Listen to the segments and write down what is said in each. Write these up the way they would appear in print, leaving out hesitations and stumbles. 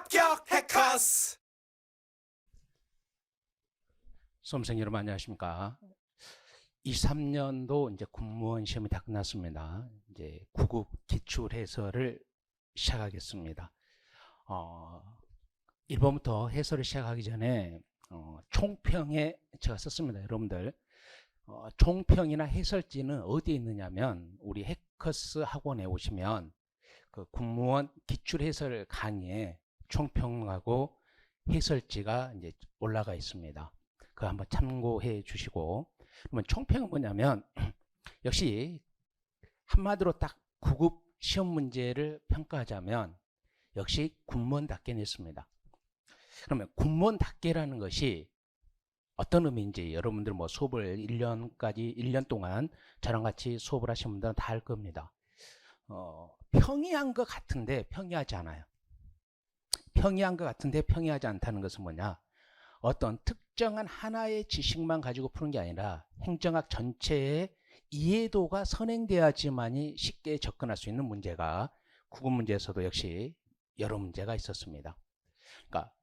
합격 해커스. 수험생 여러분 안녕하십니까? 23년도 이제 공무원 시험이 다 끝났습니다. 이제 9급 기출 해설을 시작하겠습니다. 1번부터 해설을 시작하기 전에 총평에 제가 썼습니다. 여러분들 총평이나 해설지는 어디에 있느냐면 우리 해커스 학원에 오시면 그 공무원 기출 해설 강의에 총평하고 해설지가 이제 올라가 있습니다. 그거 한번 참고해 주시고, 그러면 총평은 뭐냐면 역시 한마디로 딱 9급 시험 문제를 평가하자면 역시 군무원답게 냈습니다. 그러면 군무원답게라는 것이 어떤 의미인지 여러분들 뭐 수업을 1년 동안 저랑 같이 수업을 하신 분들은 다 알 겁니다. 평이한 것 같은데 평이하지 않아요. 평이한 것 같은데 평이하지 않다는 것은 뭐냐? 어떤 특정한 하나의 지식만 가지고 푸는 게 아니라 행정학 전체의 이해도가 선행돼야지만이 쉽게 접근할 수 있는 문제가 9급 문제에서도 역시 여러 문제가 있었습니다. 그러니까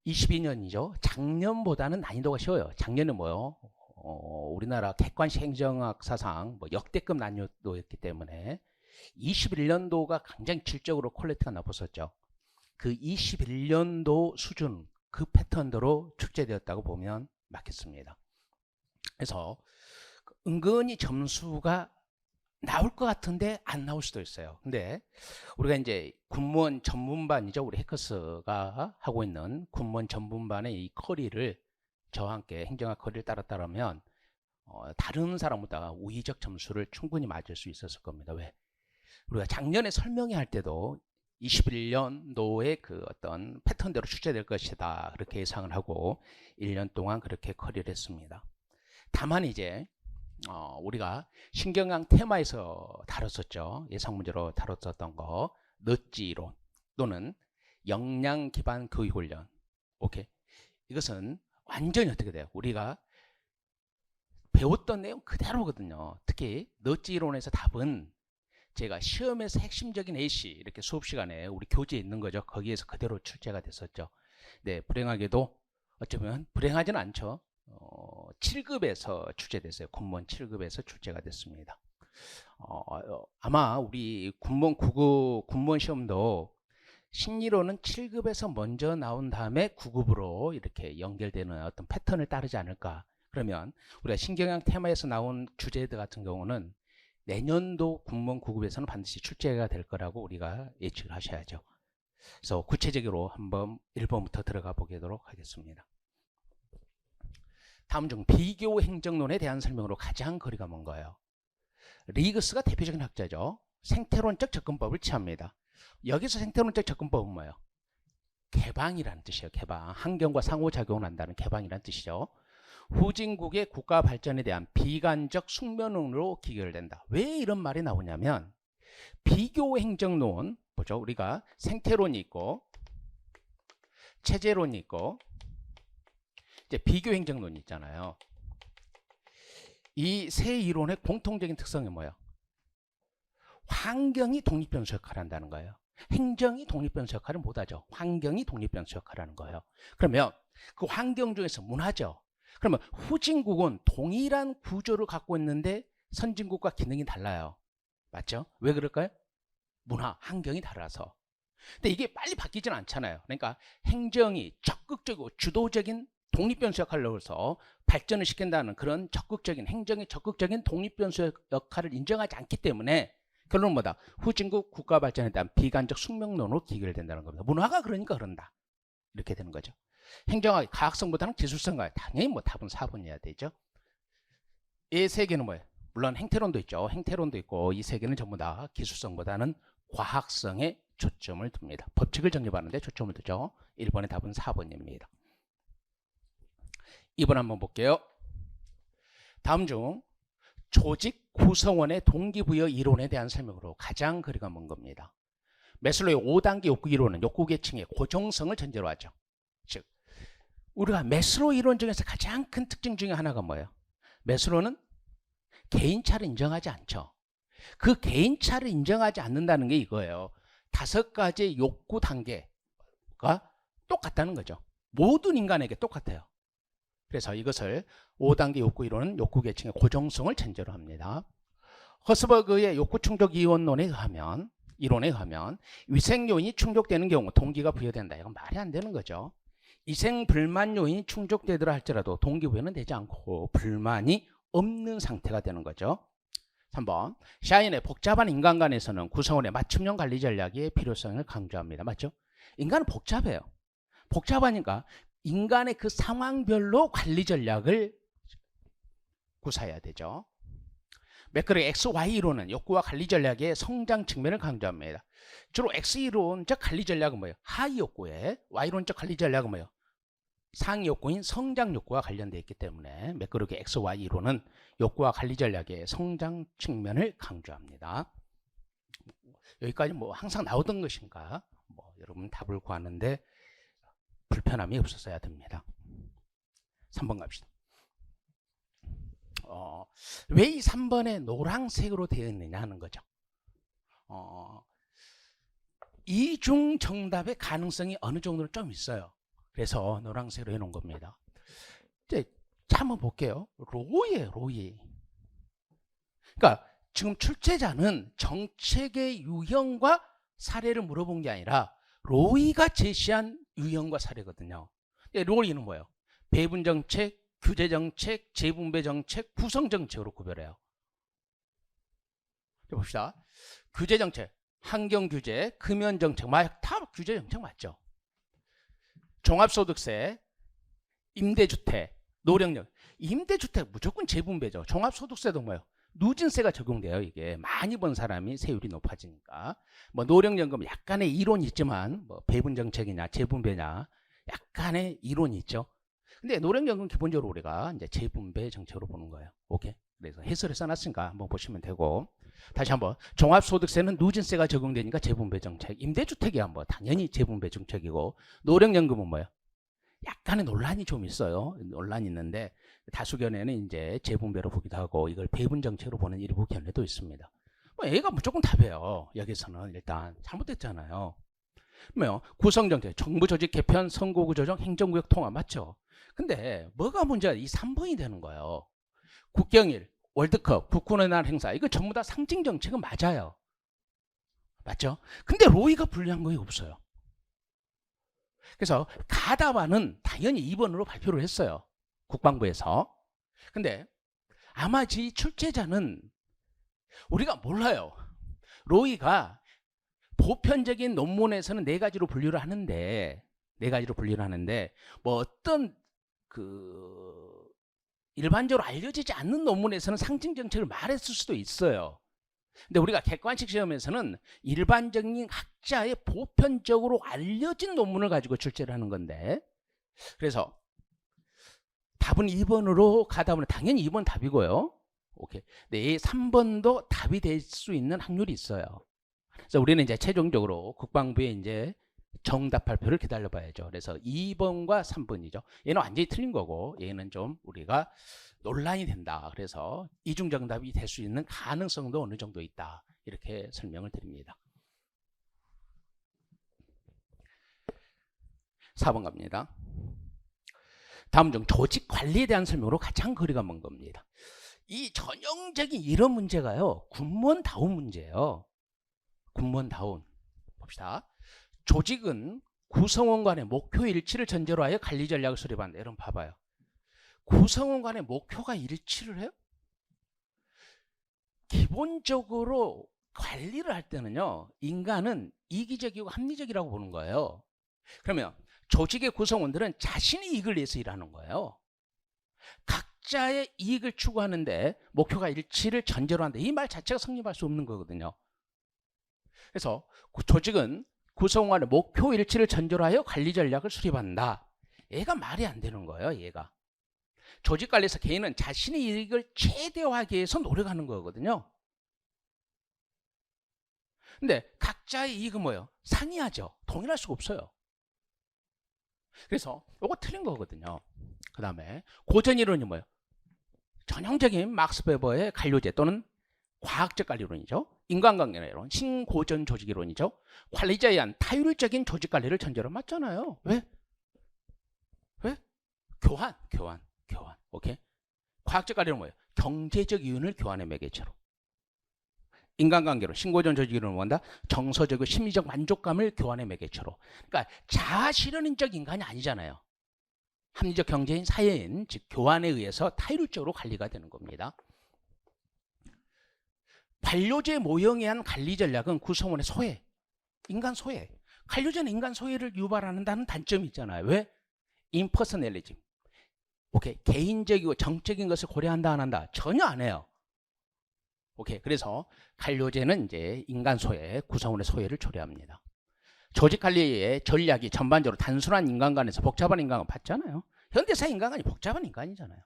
22년이죠. 작년보다는 난이도가 쉬워요. 작년에 뭐요? 우리나라 객관식 행정학 사상 역대급 난이도였기 때문에 21년도가 굉장히 질적으로 퀄리티가 높았었죠. 그 21년도 수준 그 패턴대로 출제되었다고 보면 맞겠습니다. 그래서 은근히 점수가 나올 것 같은데 안 나올 수도 있어요. 근데 우리가 이제 군무원 전문반이죠. 우리 해커스가 하고 있는 군무원 전문반의 이 커리를 저와 함께 행정학 커리를 따랐다면 다른 사람보다 우위적 점수를 충분히 맞을 수 있었을 겁니다. 왜? 우리가 작년에 설명회 할 때도 21년도의 그 어떤 패턴대로 출제될 것이다 그렇게 예상을 하고 1년 동안 그렇게 커리를 했습니다. 다만 이제 우리가 신경학 테마에서 다뤘었죠. 예상 문제로 다뤘었던 거 너찌 이론 또는 역량 기반 교육 훈련. 오케이. 이것은 완전히 어떻게 돼요? 우리가 배웠던 내용 그대로거든요. 특히 너찌 이론에서 답은 제가 시험에서 핵심적인 A씨 이렇게 수업 시간에 우리 교재에 있는 거죠. 거기에서 그대로 출제가 됐었죠. 네, 불행하게도 어쩌면 불행하지는 않죠. 7급에서 출제됐어요. 군무원 7급에서 출제가 됐습니다. 아마 우리 군무원 9급 군무원 시험도 심리로는 7급에서 먼저 나온 다음에 9급으로 이렇게 연결되는 어떤 패턴을 따르지 않을까. 그러면 우리가 신경학 테마에서 나온 주제들 같은 경우는 내년도 군무원 9급에서는 반드시 출제가 될 거라고 우리가 예측을 하셔야죠. 그래서 구체적으로 한번 1번부터 들어가 보도록 하겠습니다. 다음 중 비교 행정론에 대한 설명으로 가장 거리가 먼 거예요. 리그스가 대표적인 학자죠. 생태론적 접근법을 취합니다. 여기서 생태론적 접근법은 뭐예요? 개방이라는 뜻이에요. 개방. 환경과 상호작용을 한다는 개방이라는 뜻이죠. 후진국의 국가 발전에 대한 비관적 숙면론으로 기결된다. 왜 이런 말이 나오냐면 비교 행정론 보죠. 우리가 생태론이 있고 체제론이 있고 이제 비교 행정론이 있잖아요. 이 세 이론의 공통적인 특성이 뭐예요? 환경이 독립변수 역할을 한다는 거예요. 행정이 독립변수 역할을 못하죠. 환경이 독립변수 역할을 하는 거예요. 그러면 그 환경 중에서 문화죠. 그러면 후진국은 동일한 구조를 갖고 있는데 선진국과 기능이 달라요. 맞죠? 왜 그럴까요? 문화, 환경이 달라서. 근데 이게 빨리 바뀌지는 않잖아요. 그러니까 행정이 적극적이고 주도적인 독립변수 역할을 넣어서 발전을 시킨다는 그런 적극적인 행정의 적극적인 독립변수 역할을 인정하지 않기 때문에 결론은 뭐다? 후진국 국가 발전에 대한 비관적 숙명론으로 기결된다는 겁니다. 문화가 그러니까 그런다. 이렇게 되는 거죠. 행정학이 과학성보다는 기술성가요. 당연히 뭐 답은 4번이어야 되죠. 이 세 개는 뭐예요? 물론 행태론도 있죠. 행태론도 있고 이 세 개는 전부 다 기술성보다는 과학성에 초점을 둡니다. 법칙을 정립하는데 초점을 두죠. 1번의 답은 4번입니다. 2번 한번 볼게요. 다음 중 조직 구성원의 동기부여 이론에 대한 설명으로 가장 거리가 먼 겁니다. 매슬로의 5단계 욕구 이론은 욕구 계층의 고정성을 전제로 하죠. 즉 우리가 매슬로 이론 중에서 가장 큰 특징 중에 하나가 뭐예요? 매슬로는 개인차를 인정하지 않죠. 그 개인차를 인정하지 않는다는 게 이거예요. 5가지 욕구 단계, 욕구가 똑같다는 거죠. 모든 인간에게 똑같아요. 그래서 이것을 5단계 욕구 이론은 욕구 계층의 고정성을 전제로 합니다. 허스버그의 욕구 충족 이론에 의하면 위생 요인이 충족되는 경우 동기가 부여된다. 이건 말이 안 되는 거죠. 위생 불만 요인이 충족되더라 할지라도 동기부여는 되지 않고 불만이 없는 상태가 되는 거죠. 3번, 샤인의 복잡한 인간관에서는 구성원의 맞춤형 관리 전략의 필요성을 강조합니다. 맞죠? 인간은 복잡해요. 복잡하니까 인간의 그 상황별로 관리 전략을 구사해야 되죠. 맥그레의 XY 이론은 욕구와 관리 전략의 성장 측면을 강조합니다. 주로 X 이론적 관리 전략은 뭐예요? 하위 욕구에, Y 이론적 관리 전략은 뭐예요? 상위 욕구인 성장 욕구와 관련되어 있기 때문에 맥그레의 XY 이론은 욕구와 관리 전략의 성장 측면을 강조합니다. 여기까지 뭐 항상 나오던 것인가? 뭐 여러분 답을 구하는데 불편함이 없었어야 됩니다. 3번 갑시다. 왜 이 3번에 노란색으로 되어 있느냐 하는 거죠. 이중 정답의 가능성이 어느 정도는 좀 있어요. 그래서 노란색으로 해놓은 겁니다. 이제 한번 볼게요. 로이예요, 로이. 그러니까 지금 출제자는 정책의 유형과 사례를 물어본 게 아니라 로이가 제시한 유형과 사례거든요. 로이는 뭐예요? 배분 정책, 규제 정책, 재분배 정책, 구성 정책으로 구별해요. 봅시다. 규제 정책, 환경 규제, 금연 정책, 다 규제 정책 맞죠? 종합소득세, 임대주택, 노령력. 임대주택 무조건 재분배죠. 종합소득세도 뭐예요? 누진세가 적용돼요. 이게 많이 번 사람이 세율이 높아지니까. 뭐 노령연금 약간의 이론이 있지만 뭐 배분 정책이냐 재분배냐 약간의 이론이 있죠. 근데 노령연금 기본적으로 우리가 이제 재분배 정책으로 보는 거예요. 오케이. 그래서 해설을 써놨으니까 한번 보시면 되고. 다시 한번 종합소득세는 누진세가 적용되니까 재분배 정책. 임대주택이야 뭐 당연히 재분배 정책이고 노령연금은 뭐예요? 약간의 논란이 좀 있어요. 논란이 있는데 다수견에는 이제 재분배로 보기도 하고 이걸 배분 정책으로 보는 일부 견해도 있습니다. 뭐 A가 무조건 답이에요. 여기서는 일단 잘못됐잖아요. 뭐요? 구성 정책, 정부 조직 개편, 선거구 조정, 행정구역 통합 맞죠? 근데 뭐가 문제야? 이 3번이 되는 거예요. 국경일, 월드컵, 국군의 날 행사 이거 전부 다 상징 정책은 맞아요. 맞죠? 근데 로이가 불리한 거에 없어요. 그래서 가다바는 당연히 2번으로 발표를 했어요. 국방부에서. 근데 아마 이 출제자는 우리가 몰라요. 로이가 보편적인 논문에서는 4가지로 분류를 하는데 뭐 어떤 일반적으로 알려지지 않는 논문에서는 상징 정책을 말했을 수도 있어요. 근데 우리가 객관식 시험에서는 일반적인 학자의 보편적으로 알려진 논문을 가지고 출제를 하는 건데 그래서 답은 2번으로 가다 보면 당연히 2번 답이고요. 오케이. 네, 3번도 답이 될 수 있는 확률이 있어요. 그래서 우리는 이제 최종적으로 국방부의 이제 정답 발표를 기다려 봐야죠. 그래서 2번과 3번이죠. 얘는 완전히 틀린 거고 얘는 좀 우리가 논란이 된다. 그래서 이중 정답이 될 수 있는 가능성도 어느 정도 있다. 이렇게 설명을 드립니다. 4번 갑니다. 다음 중 조직 관리에 대한 설명으로 가장 거리가 먼 겁니다. 이 전형적인 이런 문제가요. 군무원다운 문제예요. 군무원다운. 봅시다. 조직은 구성원 간의 목표 일치를 전제로 하여 관리 전략을 수립한다. 여러분 봐봐요. 구성원 간의 목표가 일치를 해요? 기본적으로 관리를 할 때는요. 인간은 이기적이고 합리적이라고 보는 거예요. 그러면 조직의 구성원들은 자신의 이익을 위해서 일하는 거예요. 각자의 이익을 추구하는데 목표가 일치를 전제로 한다. 이 말 자체가 성립할 수 없는 거거든요. 그래서 조직은 구성원의 목표 일치를 전제로 하여 관리 전략을 수립한다. 얘가 말이 안 되는 거예요. 얘가. 조직 관리에서 개인은 자신의 이익을 최대화하기 위해서 노력하는 거거든요. 근데 각자의 이익은 뭐예요? 상이하죠. 동일할 수가 없어요. 그래서 이거 틀린 거거든요. 그 다음에 고전 이론이 뭐예요? 전형적인 막스 베버의 관료제 또는 과학적 관리론이죠. 인간관계론, 신고전 조직이론이죠. 관리자에 의한 타율적인 조직 관리를 전제로 맞잖아요. 왜? 교환. 오케이. 과학적 관리는 뭐예요? 경제적 이윤을 교환의 매개체로. 인간관계론, 신고전 조직이론은 뭔다? 정서적이고 심리적 만족감을 교환의 매개체로. 그러니까 자아실현인적 인간이 아니잖아요. 합리적 경제인, 사회인, 즉 교환에 의해서 타율적으로 관리가 되는 겁니다. 관료제 모형에 한 관리 전략은 구성원의 소외, 인간 소외. 관료제는 인간 소외를 유발한다는 단점이 있잖아요. 왜? 임퍼서널리즘. 오케이. 개인적이고 정적인 것을 고려한다 안 한다? 전혀 안 해요. 오케이. 그래서 관료제는 이제 인간 소외, 구성원의 소외를 초래합니다. 조직 관리의 전략이 전반적으로 단순한 인간관에서 복잡한 인간관 봤잖아요. 현대사 인간관이 복잡한 인간이잖아요.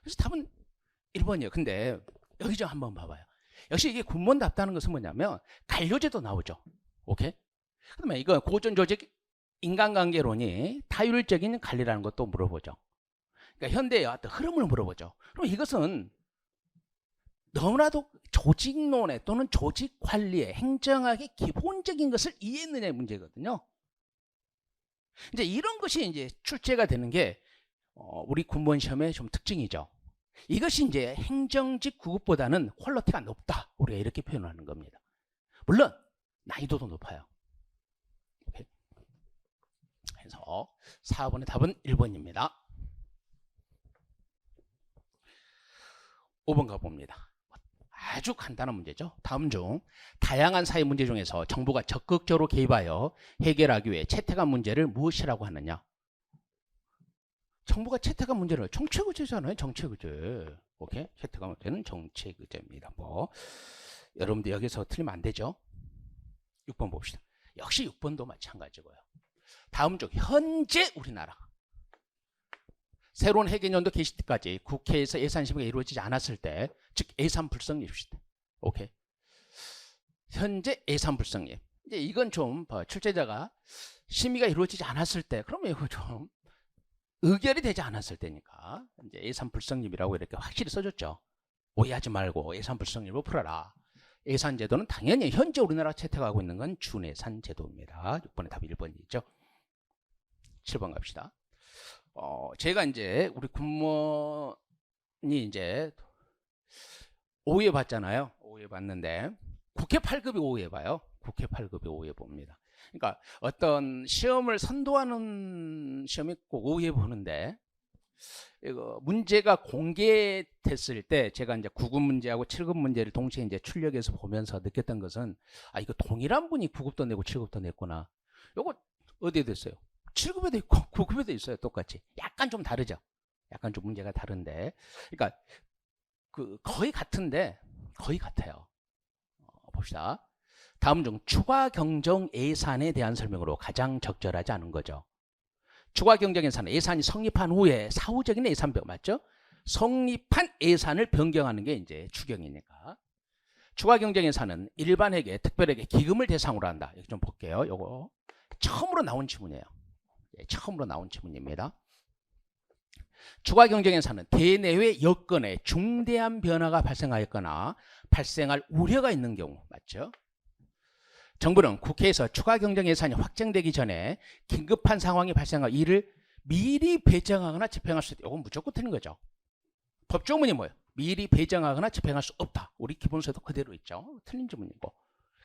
그래서 답은 1번이에요. 근데 여기 좀 한번 봐봐요. 역시 이게 군문답다는 것은 뭐냐면 관료제도 나오죠. 오케이? 그러면 이거 고전 조직 인간관계론이 타율적인 관리라는 것도 물어보죠. 그러니까 현대의 어떤 흐름을 물어보죠. 그럼 이것은 너무나도 조직론에 또는 조직 관리의 행정학의 기본적인 것을 이해했느냐의 문제거든요. 이제 이런 것이 이제 출제가 되는 게 우리 군무원 시험의 좀 특징이죠. 이것이 이제 행정직 구급보다는 퀄리티가 높다. 우리가 이렇게 표현하는 겁니다. 물론 난이도도 높아요. 오케이. 그래서 4번의 답은 1번입니다. 5번 가봅니다. 아주 간단한 문제죠. 다음 중 다양한 사회 문제 중에서 정부가 적극적으로 개입하여 해결하기 위해 채택한 문제를 무엇이라고 하느냐? 정부가 채택한 문제를 정책의제잖아요. 정책의제. 오케이? 채택한 문제는 정책의제입니다. 뭐 여러분들 여기서 틀리면 안 되죠. 6번 봅시다. 역시 6번도 마찬가지고요. 다음 중 현재 우리나라 새로운 회계연도 개시 때까지 국회에서 예산 심의가 이루어지지 않았을 때, 즉 예산 불성립입니다. 오케이. 현재 예산 불성립. 이제 이건 좀 출제자가 심의가 이루어지지 않았을 때, 그러면 이거 좀 의결이 되지 않았을 때니까 이제 예산 불성립이라고 이렇게 확실히 써줬죠. 오해하지 말고 예산 불성립을 풀어라. 예산 제도는 당연히 현재 우리나라 채택하고 있는 건 준예산 제도입니다. 6번의 답이 1번이죠. 7번 갑시다. 제가 이제 우리 군무원이 이제 오해 봤잖아요. 오해 봤는데 국회 8급이 오해 봐요. 국회 8급이 오해 봅니다. 그러니까 어떤 시험을 선도하는 시험이 꼭 오해 보는데 이거 문제가 공개됐을 때 제가 이제 9급 문제하고 7급 문제를 동시에 이제 출력해서 보면서 느꼈던 것은 아 이거 동일한 분이 9급도 내고 7급도 냈구나. 요거 어디에 됐어요? 7급에도 있고 9급에도 있어요. 똑같이. 약간 좀 다르죠. 약간 좀 문제가 다른데. 그러니까 거의 같은데 거의 같아요. 봅시다. 다음 중 추가 경정 예산에 대한 설명으로 가장 적절하지 않은 거죠. 추가 경정 예산은 예산이 성립한 후에 사후적인 예산표 맞죠? 성립한 예산을 변경하는 게 이제 추경이니까. 추가 경정 예산은 일반회계, 특별회계, 기금을 대상으로 한다. 여기 좀 볼게요. 요거 처음으로 나온 지문이에요. 처음으로 나온 지문입니다. 추가 경정 예산은 대내외 여건에 중대한 변화가 발생하였거나 발생할 우려가 있는 경우 맞죠? 정부는 국회에서 추가 경정 예산이 확정되기 전에 긴급한 상황이 발생할 이를 미리 배정하거나 집행할 수 있다. 이건 무조건 틀린 거죠. 법조문이 뭐예요? 미리 배정하거나 집행할 수 없다. 우리 기본서에도 그대로 있죠. 틀린 지문이고.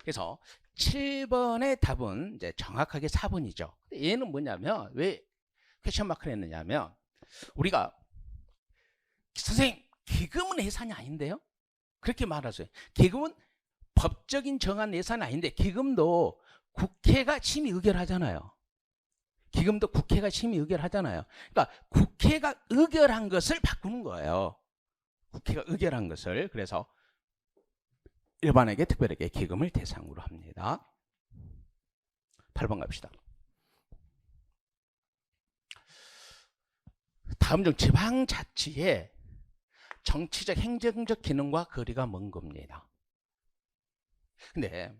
그래서 7번의 답은 이제 정확하게 4번이죠. 얘는 뭐냐면 왜 퀘스천 마크를 했느냐면 우리가 선생님 기금은 예산이 아닌데요? 그렇게 말하세요. 기금은 법적인 정한 예산이 아닌데 기금도 국회가 심의 의결하잖아요. 기금도 국회가 심의 의결하잖아요. 그러니까 국회가 의결한 것을 바꾸는 거예요. 국회가 의결한 것을. 그래서 일반에게 특별에게 기금을 대상으로 합니다. 8번 갑시다. 다음 중 지방자치의 정치적 행정적 기능과 거리가 먼 겁니다. 근데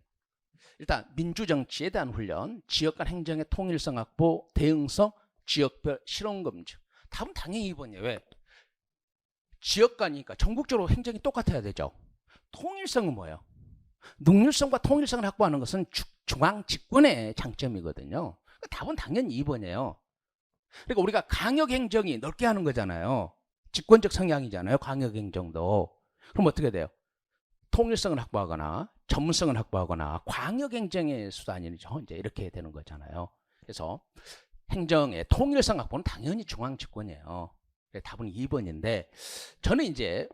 일단 민주정치에 대한 훈련, 지역 간 행정의 통일성 확보, 대응성, 지역별 실험 검증. 답은 당연히 2번이에요. 왜? 지역 간이니까 전국적으로 행정이 똑같아야 되죠. 통일성은 뭐예요? 능률성과 통일성을 확보하는 것은 중앙 집권의 장점이거든요. 답은 당연히 2번이에요. 그러니까 우리가 강력행정이 넓게 하는 거잖아요. 집권적 성향이잖아요. 강력행정도. 그럼 어떻게 돼요? 통일성을 확보하거나 전문성을 확보하거나 광역행정의 수단이죠. 이제 이렇게 되는 거잖아요. 그래서 행정의 통일성 확보는 당연히 중앙 집권이에요. 답은 2번인데 저는 이제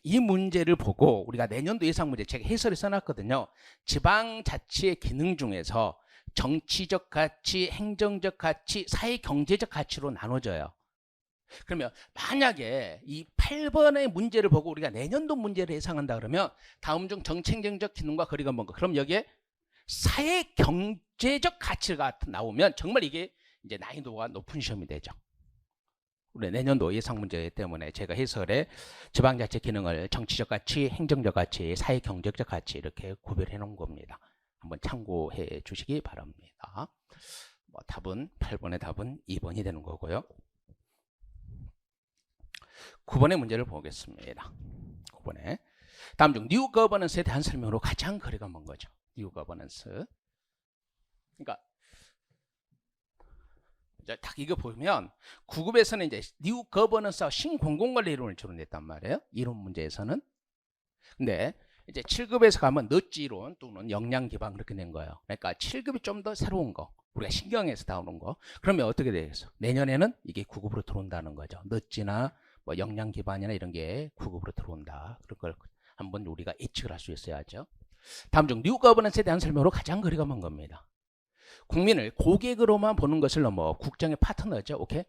이 문제를 보고 우리가 내년도 예상 문제 제가 해설을 써놨거든요. 지방자치의 기능 중에서 정치적 가치, 행정적 가치, 사회경제적 가치로 나눠져요. 그러면 만약에 이 8번의 문제를 보고 우리가 내년도 문제를 예상한다 그러면 다음 중 정치행정적 기능과 거리가 뭔가, 그럼 여기에 사회경제적 가치가 나오면 정말 이게 이제 난이도가 높은 시험이 되죠. 우리 내년도 예상 문제 때문에 제가 해설에 지방자치 기능을 정치적 가치, 행정적 가치, 사회경제적 가치 이렇게 구별해 놓은 겁니다. 한번 참고해 주시기 바랍니다. 답은 8번의 답은 2번이 되는 거고요. 9번의 문제를 보겠습니다. 9번에 다음 중 뉴 거버넌스에 대한 설명으로 가장 거리가 먼 거죠. 뉴 거버넌스. 그러니까 이제 딱 이거 보면 9급에서는 이제 뉴 거버넌스와 신공공관리 이론을 주로 냈단 말이에요. 이론 문제에서는. 근데 이제 7급에서 가면 너지 이론 또는 역량 기반 그렇게 낸 거예요. 그러니까 7급이 좀 더 새로운 거, 우리가 신경에서 나오는 거. 그러면 어떻게 되겠어? 내년에는 이게 9급으로 들어온다는 거죠. 너지나 뭐 역량 기반이나 이런 게 9급으로 들어온다. 그런 걸 한번 우리가 예측을 할 수 있어야죠. 다음 중 뉴 거버넌스에 대한 설명으로 가장 거리가 먼 겁니다. 국민을 고객으로만 보는 것을 넘어 국정의 파트너죠. 오케이?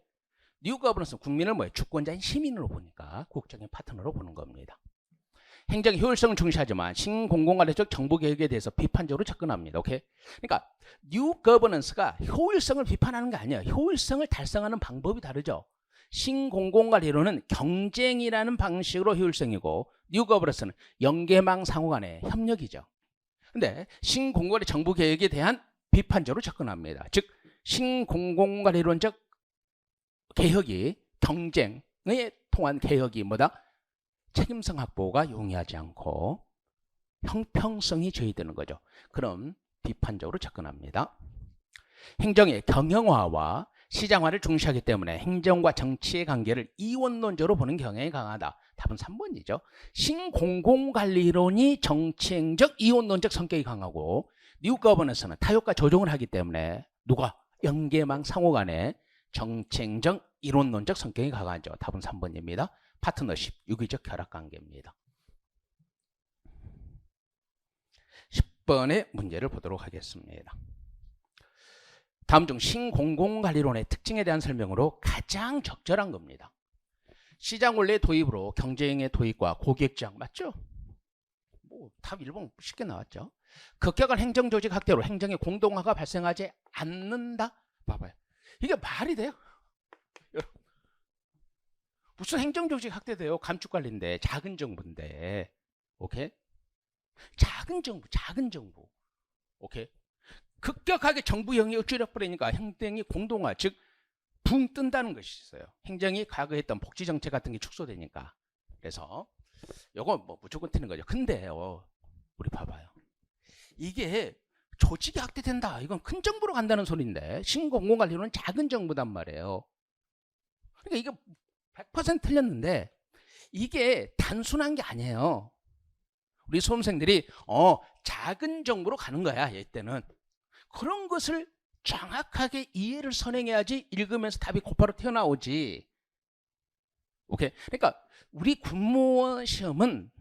뉴 거버넌스는 국민을 뭐예요? 주권자인 시민으로 보니까 국정의 파트너로 보는 겁니다. 행정의 효율성을 중시하지만 신공공관리적 정부개혁에 대해서 비판적으로 접근합니다. 오케이? 그러니까 뉴 거버넌스가 효율성을 비판하는 게 아니에요. 효율성을 달성하는 방법이 다르죠. 신공공관리론은 경쟁이라는 방식으로 효율성이고 뉴 거버넌스는 연계망 상호 간의 협력이죠. 근데 신공공관리 정부개혁에 대한 비판적으로 접근합니다. 즉 신공공관리론적 개혁이 경쟁에 통한 개혁이 뭐다? 책임성 확보가 용이하지 않고 형평성이 저해되는 거죠. 그럼 비판적으로 접근합니다. 행정의 경영화와 시장화를 중시하기 때문에 행정과 정치의 관계를 이원론적으로 보는 경향이 강하다. 답은 3번이죠. 신공공관리론이 정치행적 이원론적 성격이 강하고 뉴 거버넌스는 타협과 조정을 하기 때문에 누가? 연계망 상호 간의 정치행정 이론론적 성격이 강하죠. 답은 3번입니다. 파트너십, 유기적 결합관계입니다. 10번의 문제를 보도록 하겠습니다. 다음 중 신공공관리론의 특징에 대한 설명으로 가장 적절한 겁니다. 시장 원리의 도입으로 경쟁의 도입과 고객장 맞죠? 답 1번 쉽게 나왔죠. 급격한 행정조직 확대로 행정의 공동화가 발생하지 않는다. 봐봐요. 이게 말이 돼요? 무슨 행정조직 확대돼요? 감축관리인데 작은 정부인데. 오케이? 작은 정부. 오케이? 급격하게 정부 영역을 줄여버리니까 행정이 공동화, 즉 붕 뜬다는 것이 있어요. 행정이 과거에 했던 복지정책 같은 게 축소되니까. 그래서 이건 뭐 무조건 틀린 거죠. 근데요, 우리 봐봐요. 이게 조직이 확대된다. 이건 큰 정부로 간다는 소리인데 신공공관리론은 작은 정부단 말이에요. 그러니까 이게 100% 틀렸는데 이게 단순한 게 아니에요. 우리 수험생들이 작은 정부로 가는 거야. 이때는. 그런 것을 정확하게 이해를 선행해야지 읽으면서 답이 곧바로 튀어나오지. 오케이. 그러니까 우리 군무원 시험은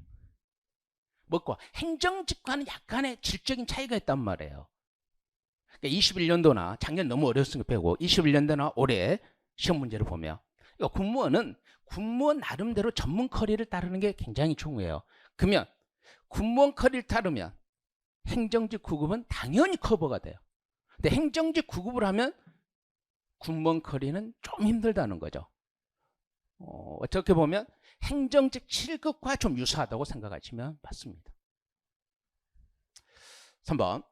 뭐고 행정직과는 약간의 질적인 차이가 있단 말이에요. 그러니까 21년도나 작년 너무 어려웠으니까 빼고 21년도나 올해 시험 문제를 보면 그러니까 군무원 나름대로 전문 커리를 따르는 게 굉장히 중요해요. 그러면 군무원 커리를 따르면 행정직 9급은 당연히 커버가 돼요. 근데 행정직 9급을 하면 군무원 커리는 좀 힘들다는 거죠. 어떻게 보면 행정직 7급과 좀 유사하다고 생각하시면 맞습니다. 3번.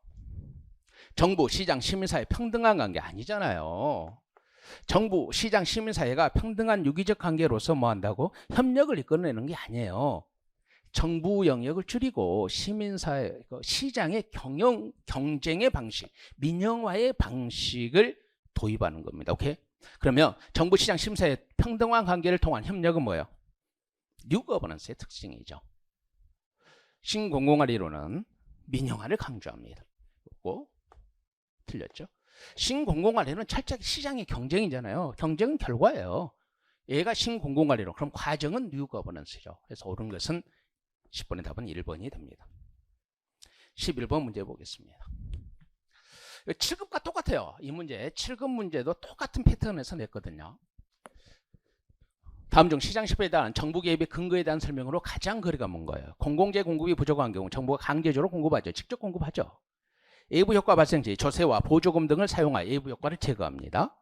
정부, 시장, 시민사회 평등한 관계 아니잖아요. 정부, 시장, 시민사회가 평등한 유기적 관계로서 뭐 한다고? 협력을 이끌어내는 게 아니에요. 정부 영역을 줄이고 시민사회, 시장의 경쟁의 방식, 민영화의 방식을 도입하는 겁니다. 오케이? 그러면 정부 시장 심사의 평등한 관계를 통한 협력은 뭐예요? 뉴 거버넌스의 특징이죠. 신공공관리론은 민영화를 강조합니다. 이거 틀렸죠? 신공공관리론은 철저히 시장의 경쟁이잖아요. 경쟁은 결과예요. 얘가 신공공관리론. 그럼 과정은 뉴 거버넌스죠. 그래서 옳은 것은 10번의 답은 1번이 됩니다. 11번 문제 보겠습니다. 7급과 똑같아요. 이 문제 7급 문제도 똑같은 패턴에서 냈거든요. 다음 중 시장 실패에 대한 정부 개입의 근거에 대한 설명으로 가장 거리가 먼 거예요. 공공재 공급이 부족한 경우 정부가 강제적으로 공급하죠. 직접 공급하죠. 외부 효과 발생 시 조세와 보조금 등을 사용하여 외부 효과를 제거합니다.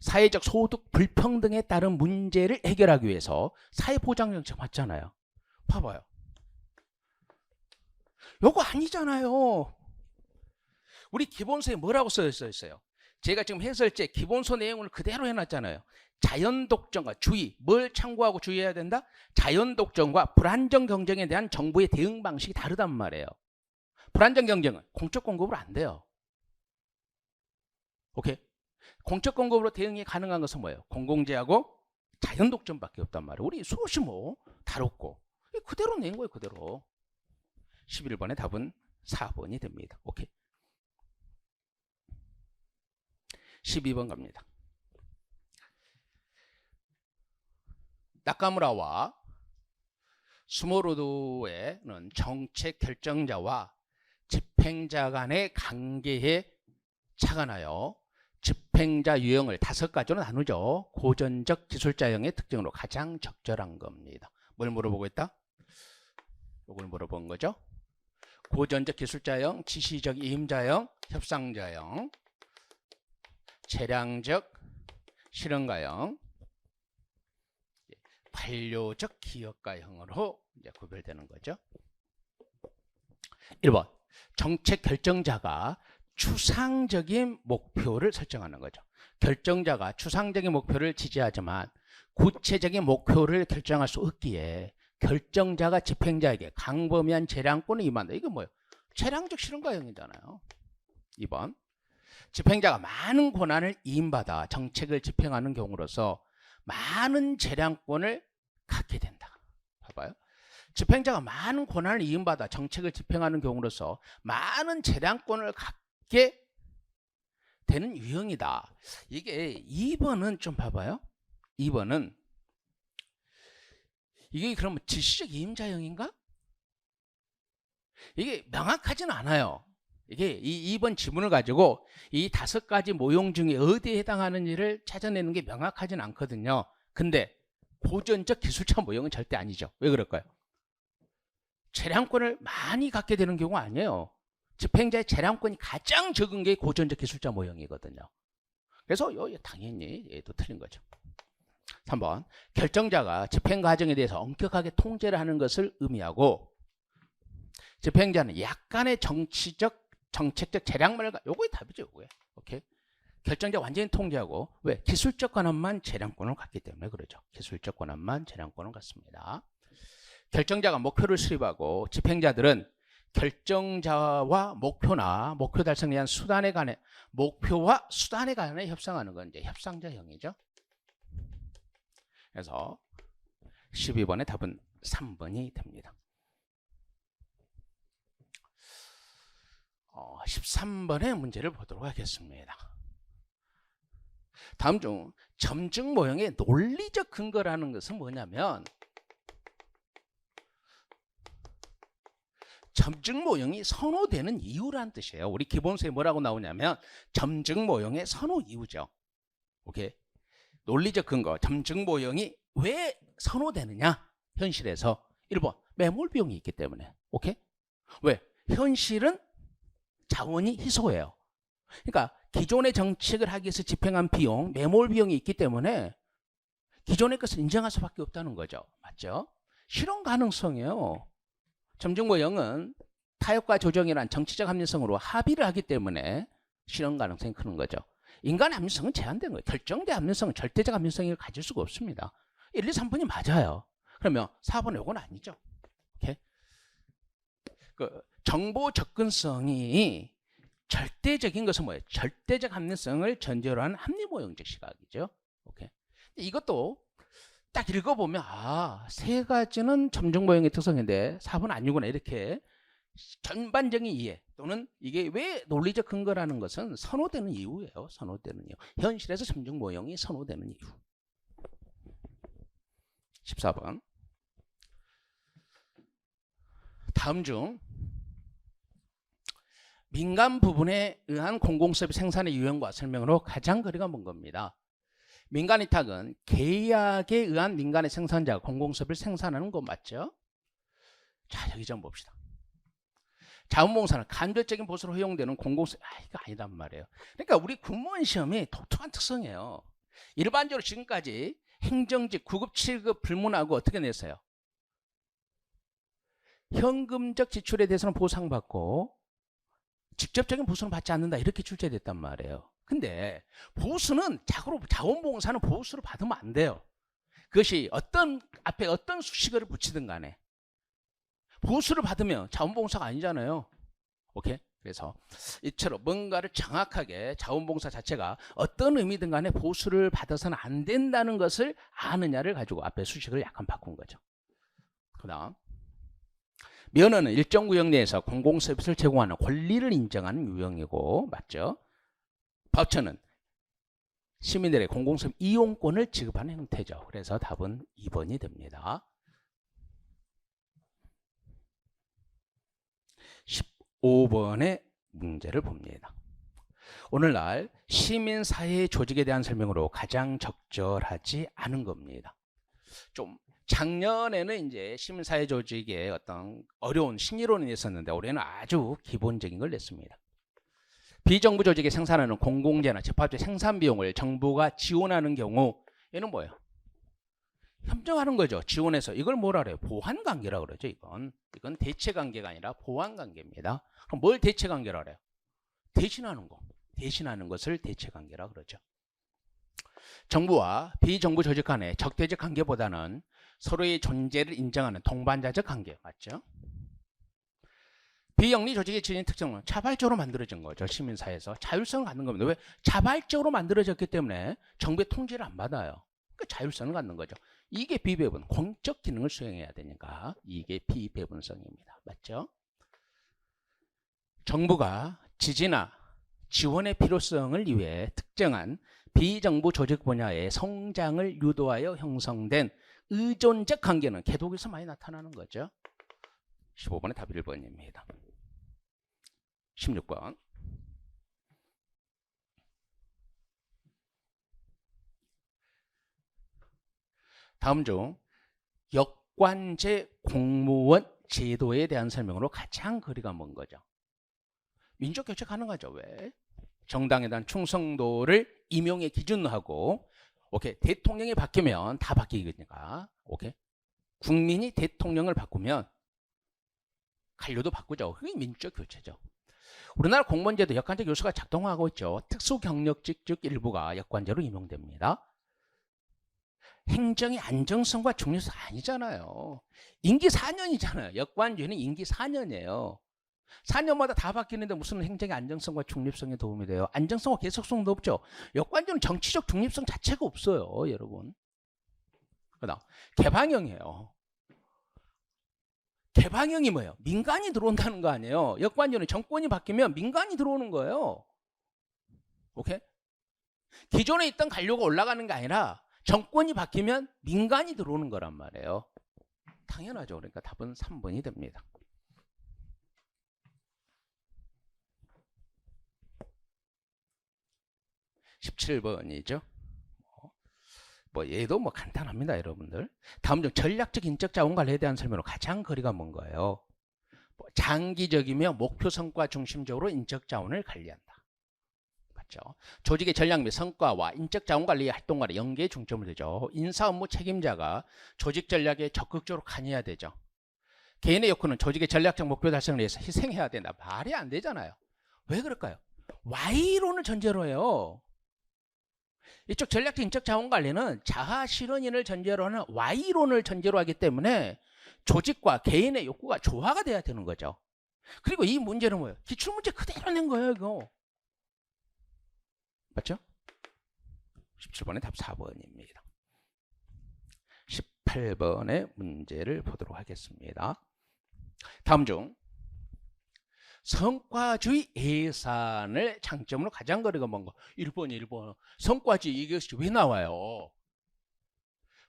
사회적 소득 불평등에 따른 문제를 해결하기 위해서 사회보장정책 맞잖아요. 봐봐요. 요거 아니잖아요. 우리 기본서에 뭐라고 써 있어요? 제가 지금 해설제 기본서 내용을 그대로 해놨잖아요. 자연독점과 주의, 뭘 참고하고 주의해야 된다? 자연독점과 불안정 경쟁에 대한 정부의 대응 방식이 다르단 말이에요. 불안정 경쟁은 공적 공급으로 안 돼요. 오케이? 공적 공급으로 대응이 가능한 것은 뭐예요? 공공재하고 자연독점밖에 없단 말이에요. 우리 수없이 다뤘고 그대로 낸 거예요. 그대로. 11번의 답은 4번이 됩니다. 오케이. 12번 갑니다. 나카무라와 스모로드에는 정책 결정자와 집행자 간의 관계에 착안하여 집행자 유형을 5가지로 나누죠. 고전적 기술자형의 특징으로 가장 적절한 겁니다. 뭘 물어보고 있다? 이걸 물어본 거죠. 고전적 기술자형, 지시적 임자형, 협상자형, 재량적 실현가형, 관료적 기업가형으로 이제 구별되는 거죠. 1번 정책 결정자가 추상적인 목표를 설정하는 거죠. 결정자가 추상적인 목표를 지지하지만 구체적인 목표를 결정할 수 없기에 결정자가 집행자에게 광범위한 재량권을 임한다. 이거 뭐예요? 재량적 실현가형이잖아요. 2번 집행자가 많은 권한을 이임받아 정책을 집행하는 경우로서 많은 재량권을 갖게 된다. 봐봐요. 집행자가 많은 권한을 이임받아 정책을 집행하는 경우로서 많은 재량권을 갖게 되는 유형이다. 이게 2번은 좀 봐봐요. 2번은 이게 그러면 지시적 이임자형인가? 이게 명확하진 않아요. 이게 이 2번 지문을 가지고 이 5가지 모형 중에 어디에 해당하는지를 찾아내는 게 명확하진 않거든요. 근데 고전적 기술자 모형은 절대 아니죠. 왜 그럴까요? 재량권을 많이 갖게 되는 경우가 아니에요. 집행자의 재량권이 가장 적은 게 고전적 기술자 모형이거든요. 그래서 당연히 얘도 틀린 거죠. 3번 결정자가 집행 과정에 대해서 엄격하게 통제를 하는 것을 의미하고 집행자는 약간의 정책적 재량만을 요거의 답이죠. 요거에. 오케이. 결정자 완전히 통제하고 왜? 기술적 권한만 재량권을 갖기 때문에 그러죠. 기술적 권한만 재량권을 갖습니다. 결정자가 목표를 수립하고 집행자들은 결정자와 목표나 목표 달성에 대한 수단에 관해 목표와 수단에 관해 협상하는 건 이제 협상자형이죠. 그래서 12번의 답은 3번이 됩니다. 13번의 문제를 보도록 하겠습니다. 다음 중 점증 모형의 논리적 근거라는 것은 뭐냐면 점증 모형이 선호되는 이유라는 뜻이에요. 우리 기본서에 뭐라고 나오냐면 점증 모형의 선호 이유죠. 오케이. 논리적 근거, 점증 모형이 왜 선호되느냐? 현실에서 1번 매몰 비용이 있기 때문에. 오케이? 왜? 현실은 자원이 희소해요. 그러니까 기존의 정책을 하기 위해서 집행한 비용, 매몰 비용이 있기 때문에 기존의 것을 인정할 수밖에 없다는 거죠. 맞죠? 실현 가능성이에요. 점증 모형은 타협과 조정이란 정치적 합리성으로 합의를 하기 때문에 실현 가능성이 크는 거죠. 인간의 합리성은 제한된 거예요. 결정된 합리성은 절대적 합리성을 가질 수가 없습니다. 1, 2, 3번이 맞아요. 그러면 4번 요건 아니죠. 오케이? 그 정보 접근성이 절대적인 것은 뭐예요? 절대적 합리성을 전제로 하는 합리모형적 시각이죠. 오케이. 이것도 딱 읽어보면 세 가지는 점정모형의 특성인데 4번 아니구나 이렇게 전반적인 이해 또는 이게 왜 논리적 근거라는 것은 선호되는 이유예요. 선호되는 이유. 현실에서 점정모형이 선호되는 이유. 14번. 다음 중 민간 부분에 의한 공공서비스 생산의 유형과 설명으로 가장 거리가 먼 겁니다. 민간 위탁은 계약에 의한 민간의 생산자가 공공서비스를 생산하는 거 맞죠? 자, 여기 좀 봅시다. 자원봉사는 간접적인 보수로 허용되는 공공서비스, 이거 아니란 말이에요. 그러니까 우리 공무원 시험이 독특한 특성이에요. 일반적으로 지금까지 행정직 9급, 7급 불문하고 어떻게 냈어요? 현금적 지출에 대해서는 보상받고 직접적인 보수는 받지 않는다 이렇게 출제됐단 말이에요. 근데 보수는 자원봉사는 보수를 받으면 안 돼요. 그것이 앞에 어떤 수식어를 붙이든 간에 보수를 받으면 자원봉사가 아니잖아요. 오케이? 그래서 이처럼 뭔가를 정확하게 자원봉사 자체가 어떤 의미든 간에 보수를 받아서는 안 된다는 것을 아느냐를 가지고 앞에 수식을 약간 바꾼 거죠. 그 다음 면허는 일정 구역 내에서 공공서비스를 제공하는 권리를 인정하는 유형이고 맞죠? 바우처는 시민들의 공공서비스 이용권을 지급하는 형태죠. 그래서 답은 2번이 됩니다. 15번의 문제를 봅니다. 오늘날 시민사회 조직에 대한 설명으로 가장 적절하지 않은 겁니다. 좀 작년에는 이제 시민사회 조직의 어떤 어려운 심리론이 있었는데 올해는 아주 기본적인 걸 냈습니다. 비정부 조직이 생산하는 공공재나 집합재 생산 비용을 정부가 지원하는 경우 얘는 뭐예요? 협정하는 거죠. 지원해서 이걸 뭐라 그래요? 보완관계라고 그러죠. 이건 대체관계가 아니라 보완관계입니다. 그럼 뭘 대체관계라 그래요? 대신하는 거. 대신하는 것을 대체관계라고 그러죠. 정부와 비정부 조직 간의 적대적 관계보다는 서로의 존재를 인정하는 동반자적 관계 맞죠? 비영리 조직의 지닌 특성은 자발적으로 만들어진 거죠. 시민사회에서 자율성을 갖는 겁니다. 왜? 자발적으로 만들어졌기 때문에 정부의 통제를 안 받아요. 그러니까 자율성을 갖는 거죠. 이게 비배분, 공적 기능을 수행해야 되니까 이게 비배분성입니다. 맞죠? 정부가 지지나 지원의 필요성을 위해 특정한 비정부 조직 분야의 성장을 유도하여 형성된 의존적 관계는 개독에서 많이 나타나는 거죠. 15번의 답이 1번입니다. 16번. 다음 중 역관제 공무원 제도에 대한 설명으로 가장 거리가 먼 거죠. 민족 교체 가능하죠. 왜? 정당에 대한 충성도를 임용의 기준으로 하고 오케이. 대통령이 바뀌면 다 바뀌니까. 오케이. 국민이 대통령을 바꾸면 관료도 바꾸죠. 그게 민족 교체죠. 우리나라 공무원제도 역관제 요소가 작동하고 있죠. 특수경력직 즉 일부가 역관제로 임용됩니다. 행정의 안정성과 중립성 아니잖아요. 임기 4년이잖아요. 역관제는 임기 4년이에요. 4년마다 다 바뀌는데 무슨 행정의 안정성과 중립성에 도움이 돼요? 안정성과 계속성도 없죠. 역관제는 정치적 중립성 자체가 없어요. 여러분. 그다음 개방형이에요. 개방형이 뭐예요? 민간이 들어온다는 거 아니에요. 역관제는 정권이 바뀌면 민간이 들어오는 거예요. 오케이? 기존에 있던 관료가 올라가는 게 아니라 정권이 바뀌면 민간이 들어오는 거란 말이에요. 당연하죠. 그러니까 답은 3번이 됩니다. 17번이죠. 얘도 간단합니다, 여러분들. 다음 중 전략적 인적 자원 관리에 대한 설명으로 가장 거리가 먼 거예요. 장기적이며 목표 성과 중심적으로 인적 자원을 관리한다. 맞죠? 조직의 전략 및 성과와 인적 자원 관리 활동과의 연계에 중점을 두죠. 인사 업무 책임자가 조직 전략에 적극적으로 관여해야 되죠. 개인의 욕구는 조직의 전략적 목표 달성을 위해서 희생해야 된다. 말이 안 되잖아요. 왜 그럴까요? Y론을 전제로 해요. 이쪽 전략적 인적 자원 관리는 자아 실현인을 전제로 하는 Y론을 전제로 하기 때문에 조직과 개인의 욕구가 조화가 돼야 되는 거죠. 그리고 이 문제는 뭐예요? 기출문제 그대로 낸 거예요, 이거. 맞죠? 17번의 답 4번입니다. 18번의 문제를 보도록 하겠습니다. 다음 중 성과주의 예산을 장점으로 가장 거리가 먼 거. 1번. 성과주의 이것이 왜 나와요?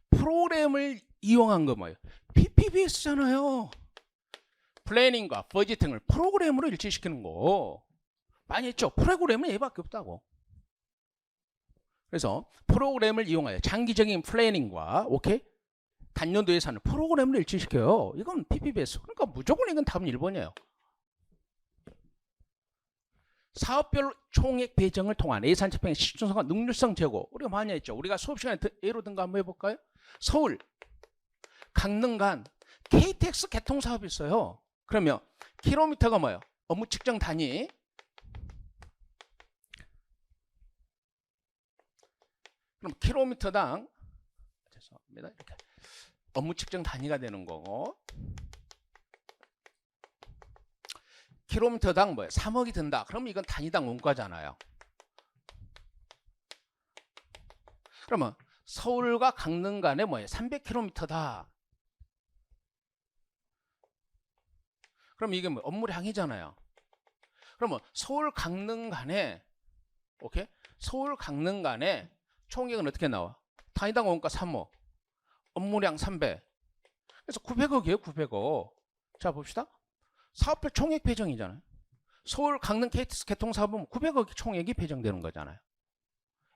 프로그램을 이용한 거 뭐예요? PPBS잖아요. 플래닝과 버지팅을 프로그램으로 일치시키는 거. 많이 했죠? 프로그램은 얘밖에 없다고. 그래서 프로그램을 이용하여 장기적인 플래닝과 단년도 예산을 프로그램으로 일치시켜요. 이건 PPBS. 그러니까 무조건 이건 답은 1번이에요. 사업별 총액 배정을 통한 예산 집행의 실질성과 능률성 제고. 우리가 많이 했죠. 우리가 수업 시간에 예로 든 거 한번 해볼까요? 서울, 강릉 간 KTX 개통사업이 있어요. 그러면 킬로미터가 뭐예요? 업무 측정 단위. 그럼 킬로미터당 죄송합니다. 이렇게 업무 측정 단위가 되는 거고, 킬로미터당 뭐예요? 3억이 든다. 그러면 이건 단위당 원가잖아요. 그러면 서울과 강릉 간에 뭐예요? 300km다. 그럼 이게 뭐 업무량이잖아요. 그러면 서울 강릉 간에 서울 강릉 간에 총액은 어떻게 나와? 단위당 원가 3억, 업무량 300. 그래서 900억이에요, 900억. 자, 봅시다. 사업별 총액 배정이잖아요. 서울 강릉 KTX 개통사업은 900억의 총액이 배정되는 거잖아요.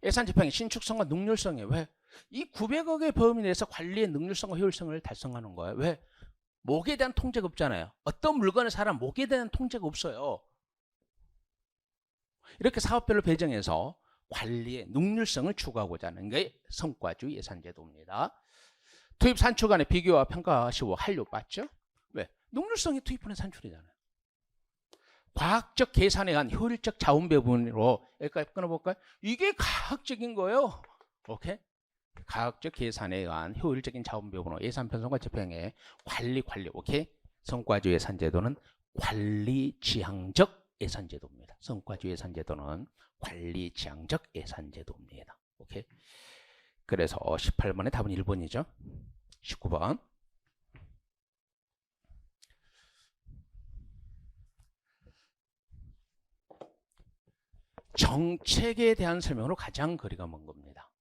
예산 집행의 신축성과 능률성이 왜? 이 900억의 범위 내에서 관리의 능률성과 효율성을 달성하는 거예요. 왜? 목에 대한 통제가 없잖아요. 어떤 물건을 사람 목에 대한 통제가 없어요. 이렇게 사업별로 배정해서 관리의 능률성을 추구하고자 하는 게 성과주의 예산제도입니다. 투입 산출 간의 비교와 평가 시호 한류 맞죠? 왜? 능률성이 투입분의 산출이잖아요. 과학적 계산에 의한 효율적 자원 배분으로 여기까지 끊어볼까요? 이게 과학적인 거예요. 과학적 계산에 의한 효율적인 자원 배분으로 예산 편성과 집행의 관리. 성과주의 예산제도는 관리 지향적 예산제도입니다. 성과주의 예산제도는 관리 지향적 예산제도입니다. 그래서 18번의 답은 1번이죠. 19번. 정책에 대한 설명으로 가장 거리가 먼 겁니다.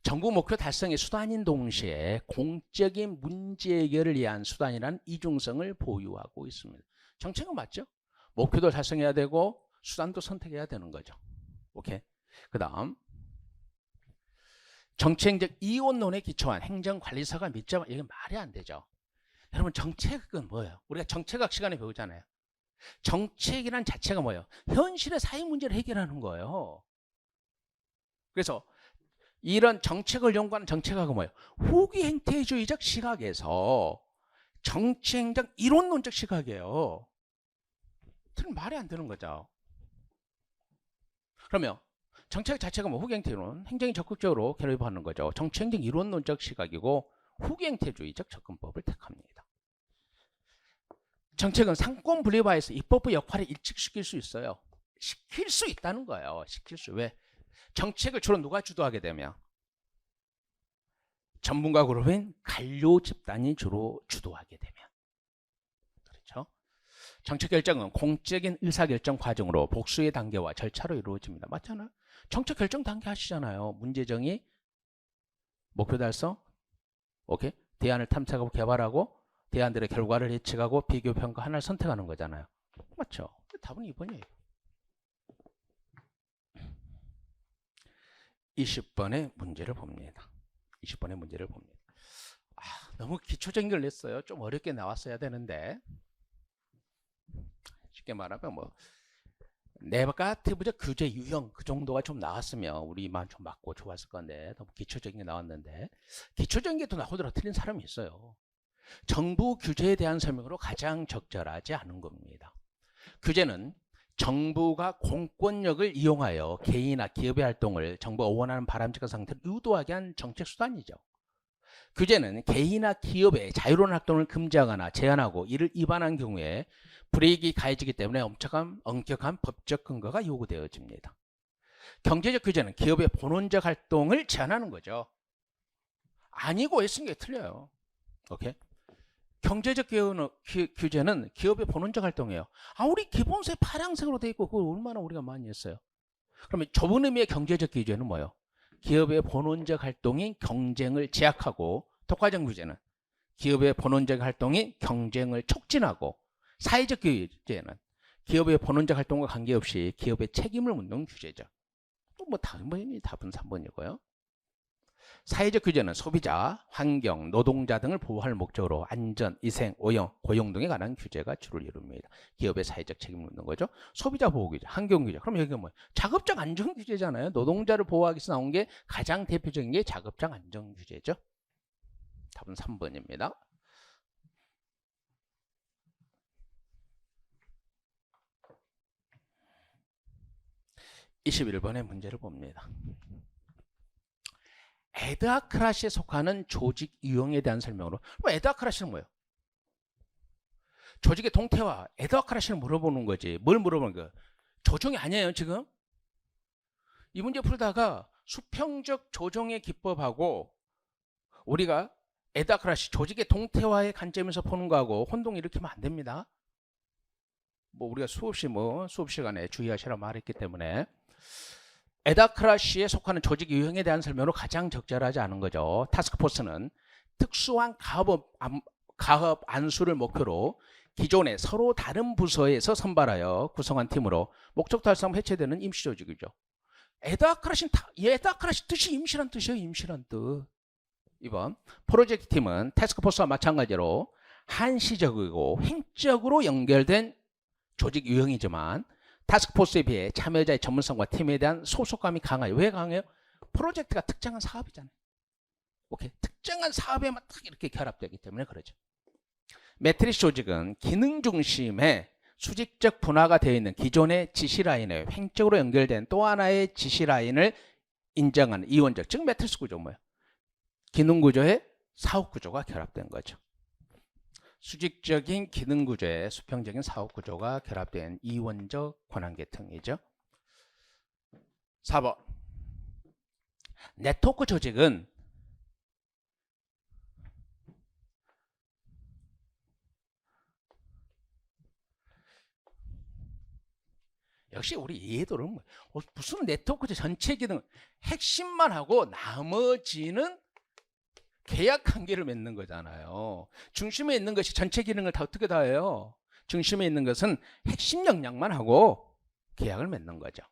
정부 목표 달성의 수단인 동시에 공적인 문제 해결을 위한 수단이라는 이중성을 보유하고 있습니다. 정책은 맞죠? 목표도 달성해야 되고 수단도 선택해야 되는 거죠. 그 다음 정책적 이원론에 기초한 행정관리사가 밑잡아. 이게 말이 안 되죠. 여러분, 정책은 뭐예요? 우리가 정책학 시간에 배우잖아요. 정책이란 자체가 뭐예요? 현실의 사회 문제를 해결하는 거예요. 그래서 이런 정책을 연구하는 정책학은 뭐예요? 후기 행태주의적 시각에서 정책적 이론론적 시각이에요. 말이 안 되는 거죠. 그러면 정책 자체가 뭐 후기 행태론, 행정이 적극적으로 개입하는 거죠. 정책적 이론론적 시각이고 후기 행태주의적 접근법을 택합니다. 정책은 상권 분립화해서 입법부 역할을 일치시킬 수 있어요. 시킬 수 있다는 거예요. 왜? 정책을 주로 누가 주도하게 되면 전문가 그룹인 관료 집단이 주로 주도하게 되면. 그렇죠? 정책 결정은 공적인 의사결정 과정으로 복수의 단계와 절차로 이루어집니다. 맞잖아요? 정책 결정 단계 하시잖아요. 문제정의, 목표 달성, 대안을 탐색하고 개발하고 대안들의 결과를 예측하고 비교 평가 하나를 선택하는 거잖아요. 맞죠? 답은 2번이에요. 20번의 문제를 봅니다. 너무 기초적인 걸 냈어요. 좀 어렵게 나왔어야 되는데, 쉽게 말하면 네가티브적 규제 유형 그 정도가 좀 나왔으면 우리만 좀 맞고 좋았을 건데, 너무 기초적인 게 나왔는데, 기초적인 게 또 나오더라도 틀린 사람이 있어요. 정부 규제에 대한 설명으로 가장 적절하지 않은 겁니다. 규제는 정부가 공권력을 이용하여 개인이나 기업의 활동을 정부가 원하는 바람직한 상태로 유도하게 한 정책 수단이죠. 규제는 개인이나 기업의 자유로운 활동을 금지하거나 제한하고 이를 위반한 경우에 불이익이 가해지기 때문에 엄격한 법적 근거가 요구되어집니다. 경제적 규제는 기업의 본원적 활동을 제한하는 거죠. 아니고 했은 게 틀려요. 오케이? 경제적 규제는 기업의 본원적 활동이에요. 우리 기본세 파란색으로 돼 있고 그걸 얼마나 우리가 많이 했어요. 그러면 좁은 의미의 경제적 규제는 뭐예요? 기업의 본원적 활동이 경쟁을 제약하고, 독과점 규제는 기업의 본원적 활동이 경쟁을 촉진하고, 사회적 규제는 기업의 본원적 활동과 관계없이 기업의 책임을 묻는 규제죠. 답은 3번이고요. 사회적 규제는 소비자, 환경, 노동자 등을 보호할 목적으로 안전, 위생, 오염, 고용 등에 관한 규제가 주를 이룹니다. 기업의 사회적 책임을 묻는 거죠. 소비자 보호 규제, 환경 규제. 그럼 여기가 뭐예요? 작업장 안전 규제잖아요. 노동자를 보호하기 위해서 나온 게 가장 대표적인 게 작업장 안전 규제죠. 답은 3번입니다. 21번의 문제를 봅니다. 에드하크라시에 속하는 조직 유형에 대한 설명으로. 에드하크라시는 뭐예요? 조직의 동태와 에드하크라시를 물어보는 거지. 뭘 물어보는 거예요? 조종이 아니에요 지금. 이 문제 풀다가 수평적 조종의 기법하고 우리가 에드하크라시 조직의 동태와의 관점에서 보는 거하고 혼동 일으키면 안 됩니다. 우리가 수업 시간에 주의하시라고 말했기 때문에. 에드하크라시에 속하는 조직 유형에 대한 설명으로 가장 적절하지 않은 거죠. 타스크포스는 특수한 가업 안수를 목표로 기존의 서로 다른 부서에서 선발하여 구성한 팀으로 목적 달성 해체되는 임시 조직이죠. 에드하크라시 뜻이 임시란 뜻이에요. 임시란 뜻. 2번 프로젝트 팀은 타스크포스와 마찬가지로 한시적이고 횡적으로 연결된 조직 유형이지만 타스크포스에 비해 참여자의 전문성과 팀에 대한 소속감이 강해요. 왜 강해요? 프로젝트가 특정한 사업이잖아요. 오케이. 특정한 사업에만 딱 이렇게 결합되기 때문에 그러죠. 매트리스 조직은 기능 중심의 수직적 분화가 되어 있는 기존의 지시 라인에 횡적으로 연결된 또 하나의 지시 라인을 인정하는 이원적, 즉 매트리스 구조 뭐예요? 기능 구조에 사업 구조가 결합된 거죠. 수직적인 기능 구조에 수평적인 사업 구조가 결합된 이원적 권한 계통이죠. 4번 네트워크 조직은 역시 우리 이해도는 무슨 네트워크 전체 기능 핵심만 하고 나머지는 계약 관계를 맺는 거잖아요. 중심에 있는 것이 전체 기능을 다 어떻게 다 해요? 중심에 있는 것은 핵심 역량만 하고 계약을 맺는 거죠.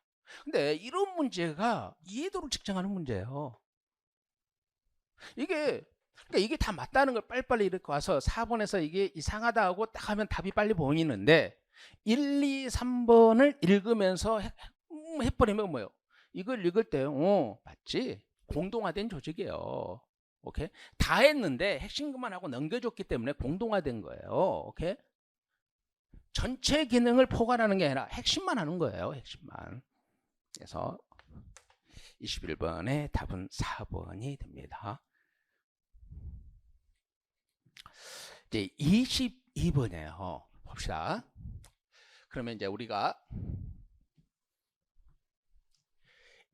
근데 이런 문제가 이해도를 측정하는 문제예요. 이게 다 맞다는 걸 빨리빨리 이렇게 와서 4번에서 이게 이상하다 하고 딱 하면 답이 빨리 보이는데 1, 2, 3번을 읽으면서 해버리면 뭐예요? 이걸 읽을 때 맞지? 공동화된 조직이에요. 오케이? 다 했는데 핵심만 하고 넘겨줬기 때문에 공동화된 거예요. 오케이? 전체 기능을 포괄하는 게 아니라 핵심만 하는 거예요. 핵심만. 그래서 21번의 답은 4번이 됩니다. 이제 22번이에요. 봅시다. 그러면 이제 우리가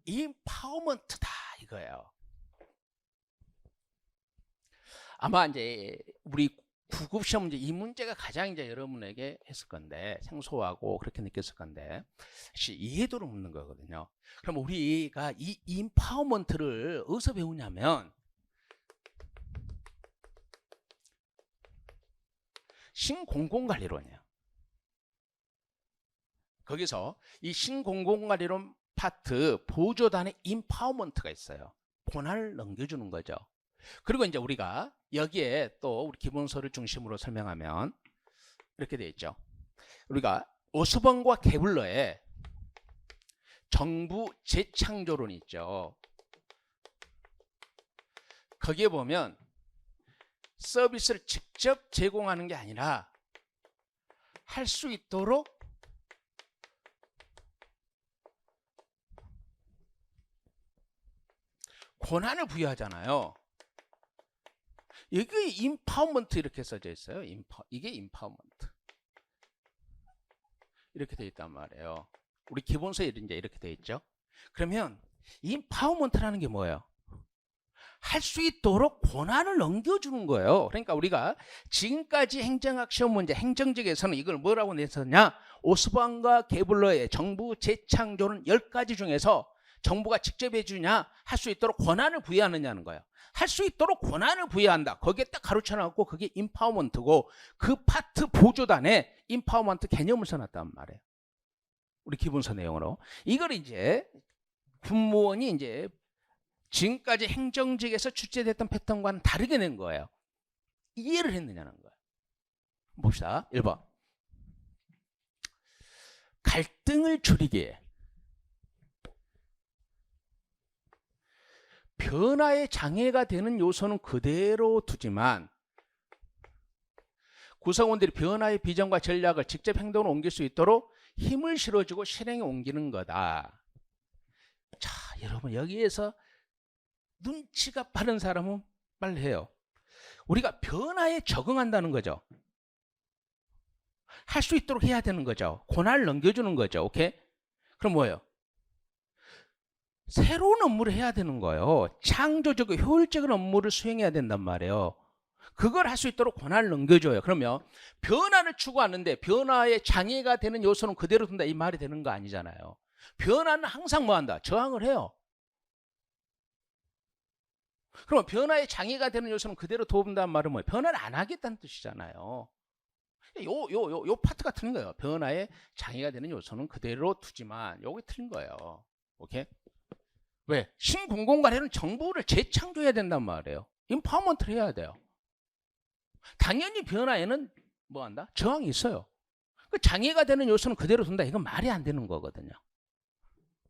임파워먼트다 이거예요. 아마 이제 우리 9급 시험 문제 이 문제가 가장 이제 여러분에게 했을 건데 생소하고 그렇게 느꼈을 건데 사실 이해도를 묻는 거거든요. 그럼 우리가 이 임파워먼트를 어디서 배우냐면 신공공관리론이에요. 거기서 이 신공공관리론 파트 보조단의 임파워먼트가 있어요. 권한을 넘겨주는 거죠. 그리고 이제 우리가 여기에 또 우리 기본서를 중심으로 설명하면 이렇게 되어 있죠. 우리가 오스번과 게블러의 정부 재창조론이 있죠. 거기에 보면 서비스를 직접 제공하는 게 아니라 할 수 있도록 권한을 부여하잖아요. 여기 임파워먼트 이렇게 써져 있어요. 이게 임파워먼트. 이렇게 돼 있단 말이에요. 우리 기본서에 이제 이렇게 돼 있죠. 그러면 임파워먼트라는 게 뭐예요? 할 수 있도록 권한을 넘겨주는 거예요. 그러니까 우리가 지금까지 행정학 시험 문제, 행정직에서는 이걸 뭐라고 냈었냐? 오스반과 게블러의 정부 재창조는 10가지 중에서 정부가 직접 해주냐, 할 수 있도록 권한을 부여하느냐는 거예요. 할 수 있도록 권한을 부여한다. 거기에 딱 가로쳐놨고 그게 임파워먼트고 그 파트 보조단에 임파워먼트 개념을 써놨단 말이에요. 우리 기본서 내용으로. 이걸 이제 군무원이 이제 지금까지 행정직에서 출제됐던 패턴과는 다르게 낸 거예요. 이해를 했느냐는 거예요. 봅시다. 1번. 갈등을 줄이기에 변화에 장애가 되는 요소는 그대로 두지만 구성원들이 변화의 비전과 전략을 직접 행동으로 옮길 수 있도록 힘을 실어주고 실행에 옮기는 거다. 자, 여러분 여기에서 눈치가 빠른 사람은 빨리 해요. 우리가 변화에 적응한다는 거죠. 할 수 있도록 해야 되는 거죠. 권한을 넘겨주는 거죠. 오케이? 그럼 뭐예요? 새로운 업무를 해야 되는 거예요. 창조적이고 효율적인 업무를 수행해야 된단 말이에요. 그걸 할 수 있도록 권한을 넘겨줘요. 그러면 변화를 추구하는데 변화에 장애가 되는 요소는 그대로 둔다 이 말이 되는 거 아니잖아요. 변화는 항상 뭐 한다? 저항을 해요. 그럼 변화에 장애가 되는 요소는 그대로 둬본다는 말은 뭐예요? 변화를 안 하겠다는 뜻이잖아요. 요 파트가 틀린 거예요. 변화에 장애가 되는 요소는 그대로 두지만 요게 틀린 거예요. 오케이? 왜? 신공공관에는 정부를 재창조해야 된단 말이에요. 임파워먼트를 해야 돼요. 당연히 변화에는 뭐 한다? 저항이 있어요. 그 장애가 되는 요소는 그대로 둔다. 이건 말이 안 되는 거거든요.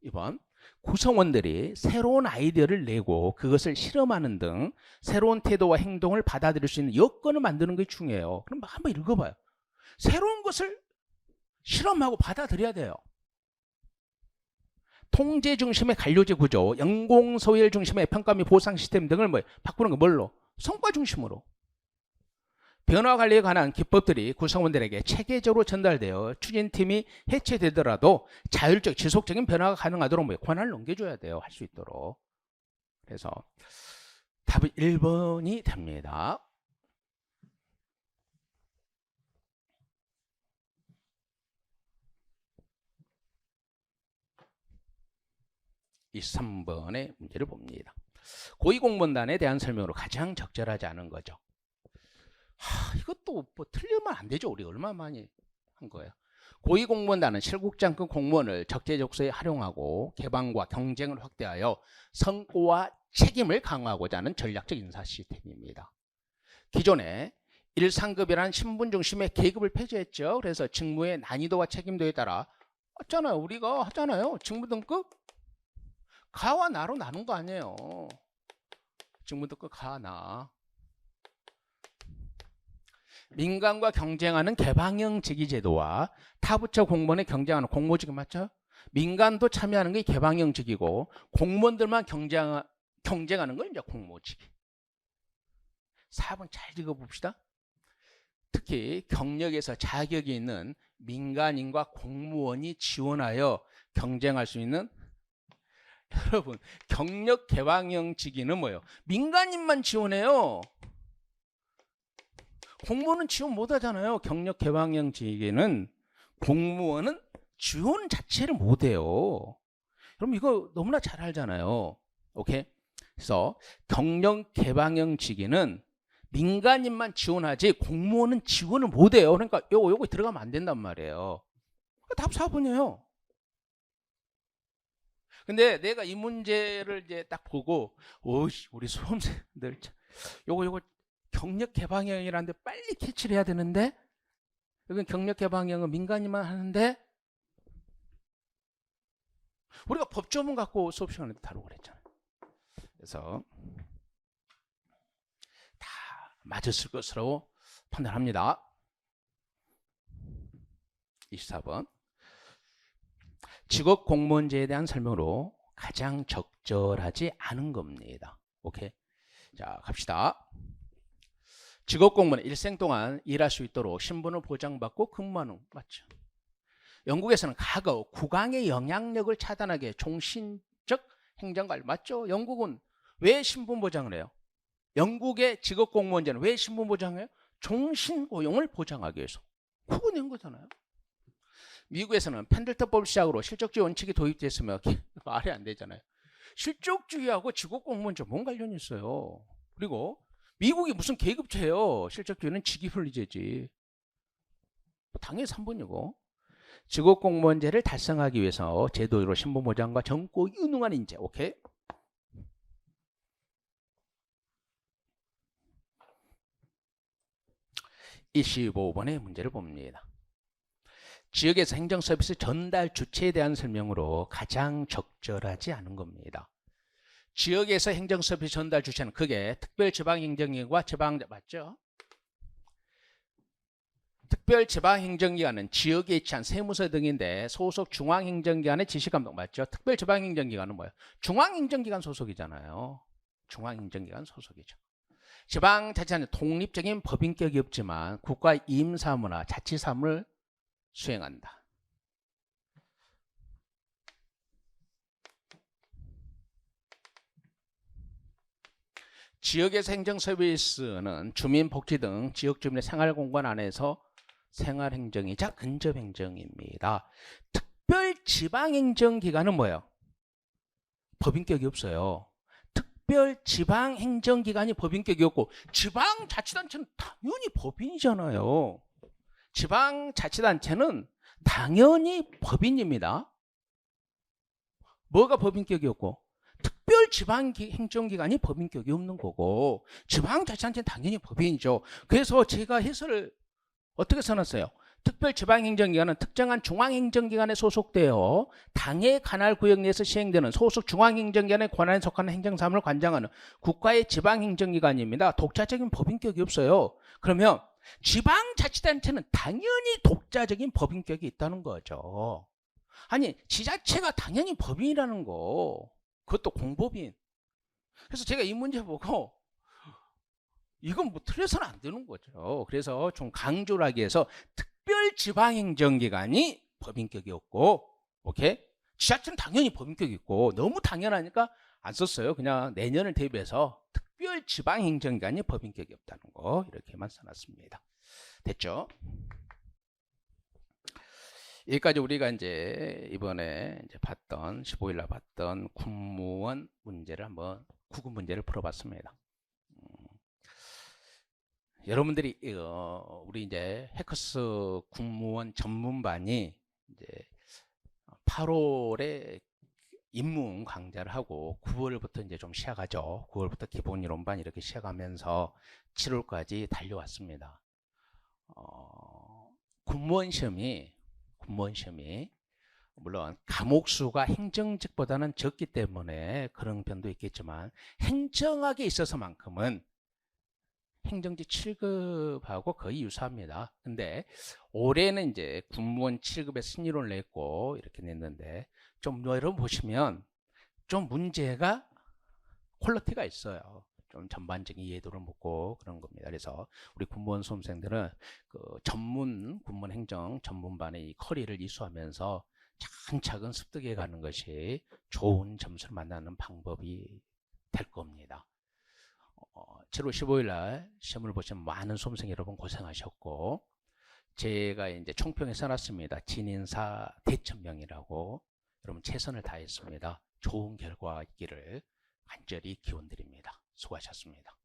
2번. 구성원들이 새로운 아이디어를 내고 그것을 실험하는 등 새로운 태도와 행동을 받아들일 수 있는 여건을 만드는 게 중요해요. 그럼 한번 읽어봐요. 새로운 것을 실험하고 받아들여야 돼요. 통제 중심의 관료제 구조, 연공소열 중심의 평가 및 보상 시스템 등을 바꾸는 거 뭘로? 성과 중심으로. 변화 관리에 관한 기법들이 구성원들에게 체계적으로 전달되어 추진팀이 해체되더라도 자율적 지속적인 변화가 가능하도록 권한을 넘겨줘야 돼요. 할 수 있도록. 그래서 답은 1번이 됩니다. 23번의 문제를 봅니다. 고위공무원단에 대한 설명으로 가장 적절하지 않은 거죠. 이것도 뭐 틀리면 안 되죠. 우리 얼마나 많이 한 거예요. 고위공무원단은 실국장급 공무원을 적재적소에 활용하고 개방과 경쟁을 확대하여 성과와 책임을 강화하고자 하는 전략적 인사 시스템입니다. 기존에 1상급이라는 신분 중심의 계급을 폐지했죠. 그래서 직무의 난이도와 책임도에 따라 했잖아요. 우리가 하잖아요. 직무 등급 가와 나로 나눈 거 아니에요. 직무 등급 가, 나. 민간과 경쟁하는 개방형 직위제도와 타부처 공무원에 경쟁하는 공모직이 맞죠? 민간도 참여하는 게 개방형직이고 공무원들만 경쟁하는 건 이제 공모직이. 4번 잘 읽어봅시다. 특히 경력에서 자격이 있는 민간인과 공무원이 지원하여 경쟁할 수 있는 여러분 경력 개방형 직위는 뭐예요? 민간인만 지원해요. 공무원은 지원 못 하잖아요. 경력 개방형 직위는 공무원은 지원 자체를 못 해요. 그럼 이거 너무나 잘 알잖아요. 오케이? 그래서 경력 개방형 직위는 민간인만 지원하지 공무원은 지원을 못 해요. 그러니까 요거 들어가면 안 된단 말이에요. 답 4번이에요. 근데 내가 이 문제를 이제 딱 보고 우리 수험생들 요거 경력 개방형이라는데 빨리 캐치를 해야 되는데 여기 경력 개방형은 민간인만 하는데 우리가 법조문 갖고 수업 시간에 다루고 그랬잖아요. 그래서 다 맞았을 것으로 판단합니다. 24번. 직업 공무원제에 대한 설명으로 가장 적절하지 않은 겁니다. 오케이. 자, 갑시다. 직업공무원 일생 동안 일할 수 있도록 신분을 보장받고 근무하는 맞죠? 영국에서는 과거 국왕의 영향력을 차단하기 위해 종신적 행정관리 맞죠? 영국은 왜 신분 보장을 해요? 영국의 직업공무원제는 왜 신분 보장해요? 종신고용을 보장하기 위해서. 그거 낸 거잖아요. 미국에서는 펜들턴법을 시작으로 실적주의 원칙이 도입됐으며 말이 안 되잖아요. 실적주의하고 직업공무원제 뭔 관련이 있어요? 그리고 미국이 무슨 계급제예요? 실적주의는 직위분리제지. 당연히 3번이고. 직업공무원제를 달성하기 위해서 제도로 신분보장과 정고 유능한 인재. 오케이? 이 15번의 문제를 봅니다. 지역에서 행정서비스 전달 주체에 대한 설명으로 가장 적절하지 않은 겁니다. 지역에서 행정서비스 전달 주체는 그게 특별지방행정기관과 지방자 맞죠? 특별지방행정기관은 지역에 위치한 세무서 등인데 소속 중앙행정기관의 지시감독 맞죠? 특별지방행정기관은 뭐예요? 중앙행정기관 소속이잖아요. 중앙행정기관 소속이죠. 지방자치단체는 독립적인 법인격이 없지만 국가 임사무나 자치사무를 수행한다. 지역에서 행정서비스는 주민복지 등 지역 주민의 생활공간 안에서 생활행정이자 근접행정입니다. 특별지방행정기관은 뭐예요? 법인격이 없어요. 특별지방행정기관이 법인격이 없고 지방자치단체는 당연히 법인이잖아요. 지방자치단체는 당연히 법인입니다. 뭐가 법인격이 없고? 특별지방행정기관이 법인격이 없는 거고 지방자치단체는 당연히 법인이죠. 그래서 제가 해설을 어떻게 써놨어요? 특별지방행정기관은 특정한 중앙행정기관에 소속되어 당의 관할 구역 내에서 시행되는 소속 중앙행정기관의 권한에 속하는 행정사무를 관장하는 국가의 지방행정기관입니다. 독자적인 법인격이 없어요. 그러면 지방자치단체는 당연히 독자적인 법인격이 있다는 거죠. 아니 지자체가 당연히 법인이라는 거. 그것도 공법인. 그래서 제가 이 문제 보고 이건 뭐 틀려서는 안 되는 거죠. 그래서 좀 강조를 하기 위해서 특별지방행정기관이 법인격이 없고, 오케이? 지자체는 당연히 법인격이 있고, 너무 당연하니까 안 썼어요. 그냥 내년을 대비해서 특별지방행정기관이 법인격이 없다는 거 이렇게만 써놨습니다. 됐죠? 여기까지 우리가 이제 이번에 이제 봤던 15일날 봤던 군무원 문제를 한번 구급 문제를 풀어봤습니다. 여러분들이 우리 이제 해커스 군무원 전문반이 이제 8월에 입문 강좌를 하고 9월부터 이제 좀 시작하죠. 9월부터 기본 이론반 이렇게 시작하면서 7월까지 달려왔습니다. 군무원 시험이 물론 과목 수가 행정직보다는 적기 때문에 그런 변도 있겠지만 행정학에 있어서만큼은 행정직 7급하고 거의 유사합니다. 근데 올해는 이제 군무원 7급의 신이론을 냈고 이렇게 냈는데 좀 여러분 보시면 좀 문제가 퀄리티가 있어요. 좀 전반적인 이해도를 묻고 그런 겁니다. 그래서 우리 군무원 수험생들은 그 전문 군무원 행정 전문반의 이 커리를 이수하면서 차근차근 습득해 가는 것이 좋은 점수를 만나는 방법이 될 겁니다. 7월 15일 날 시험을 보시면 많은 수험생 여러분 고생하셨고 제가 이제 총평에 써놨습니다. 진인사 대천명이라고 여러분 최선을 다했습니다. 좋은 결과 있기를 간절히 기원드립니다. 수고하셨습니다.